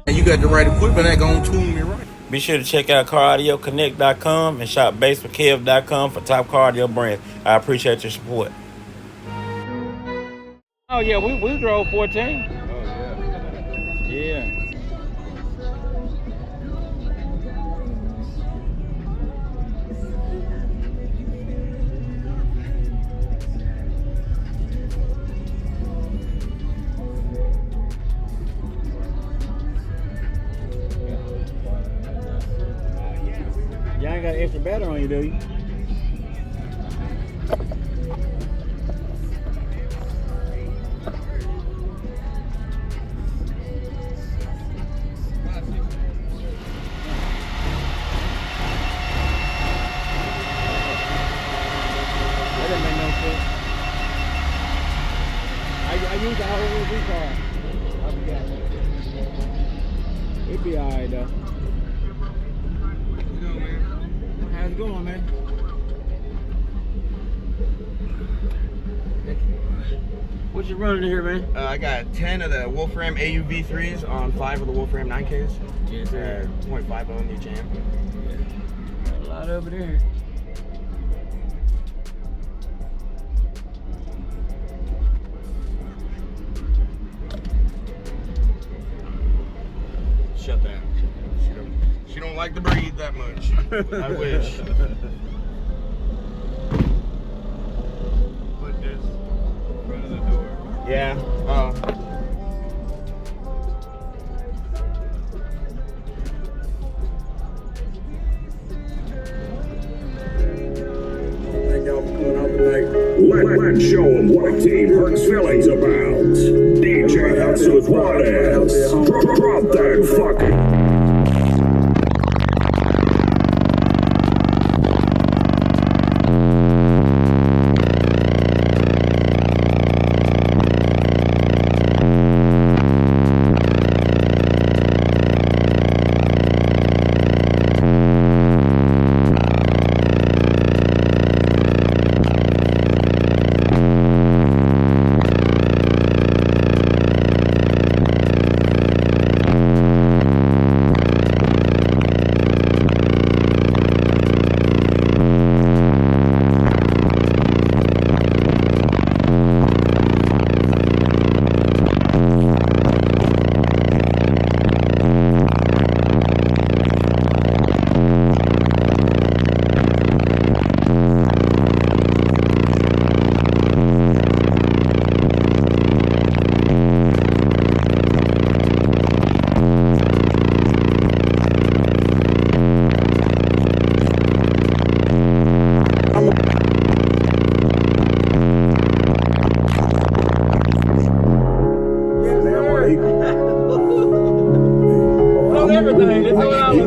You got the right equipment that gonna tune me right. Be sure to check out caraudioConnect.com and shop BASSWITHKEV.com for top car audio brands. I appreciate your support. Oh yeah, we drove 14. Oh yeah. Yeah. Y'all ain't got extra battery on you, do you? That didn't make no sense. I used the whole car. I forgot. It'd be alright though. How's it going, man? What you running here, man? I got 10 of the Wolfram AUV3s on 5 of the Wolfram 9Ks. Yes, sir. 0.5 ohm each amp. Yeah. Got a lot over there. Shut that. She don't like to breathe that much. I wish. Put this in front of the door. Yeah. Thank y'all for coming out tonight. Let's show them what Team Hurts feelings about. DJ Hudson, what else? Drop that fucking.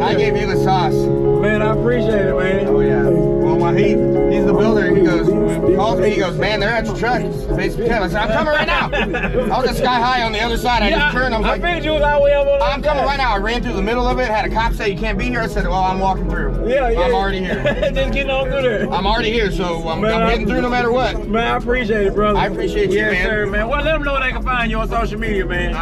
I gave you the sauce. Man, I appreciate it, man. Oh yeah. Well, when he's the builder, he calls me, he goes, man, they're at your truck. Basically, I said, I'm coming right now. I was at Sky High on the other side. I just turned, I was like, figured you was all the way up on I'm coming right now. I ran through the middle of it, had a cop say you can't be here. I said, well, I'm walking through. Yeah. I'm already here. Just getting on through there. I'm already here, so I'm getting through no matter what. Man, I appreciate it, brother. I appreciate you, man. Yes, sir, man. Well, let them know where they can find you on social media, man.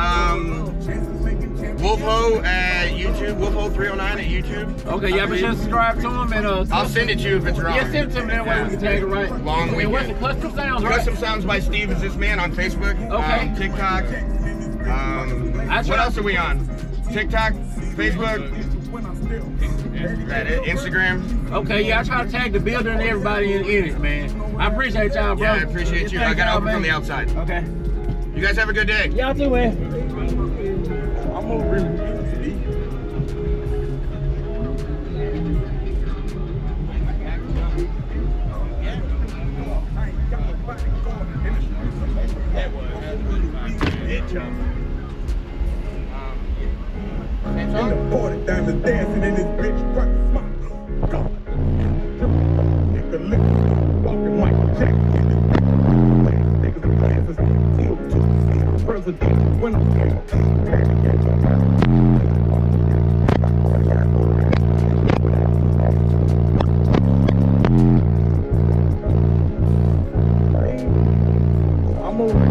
Wolfho at YouTube, Wolfho309 at YouTube. Okay, y'all be sure to subscribe to them and I'll send it to you if it's wrong. Yeah, send it to me, that way we can tag it right. Long weekend. What's the Custom Sounds, right? Custom Sounds by Steve is this man on Facebook. Okay. TikTok. What else are we on? TikTok, Facebook, Instagram. Okay, yeah, I try to tag the builder and everybody in it, man. I appreciate y'all, bro. Yeah, I appreciate you. I got to open from the outside. Okay. You guys have a good day. Y'all too, man. I'm over here. Same song? Party diamonds dancing in this bitch front smile. Go. Nigga lick, walking Michael Jackson in this bitch. Niggas and glasses, teal to president when I'm here. I'm over.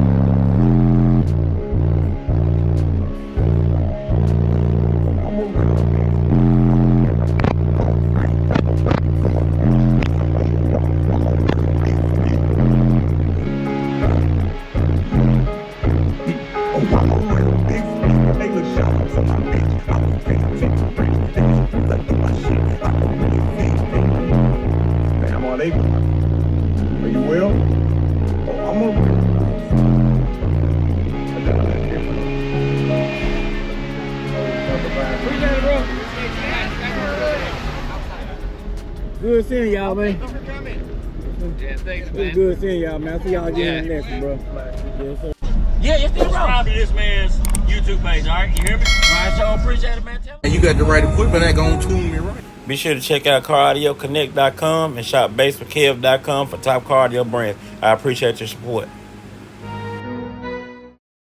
don't pay attention. Like my shit, I don't really feel it. Damn, are they? Are you well? Oh, I'm over here. I got that different. Appreciate it, bro. Good seeing y'all, man. Yeah, thanks, It's good seeing y'all, man. I see y'all again in the next one, bro. Yes, sir. Yeah, you still subscribe to this man's YouTube page, all right? You hear me? All right, so appreciate it, man. And you got the right equipment that gonna tune me right. Be sure to check out CarAudioConnect.com and shop BASSWITHKEV.com for top car audio brands. I appreciate your support.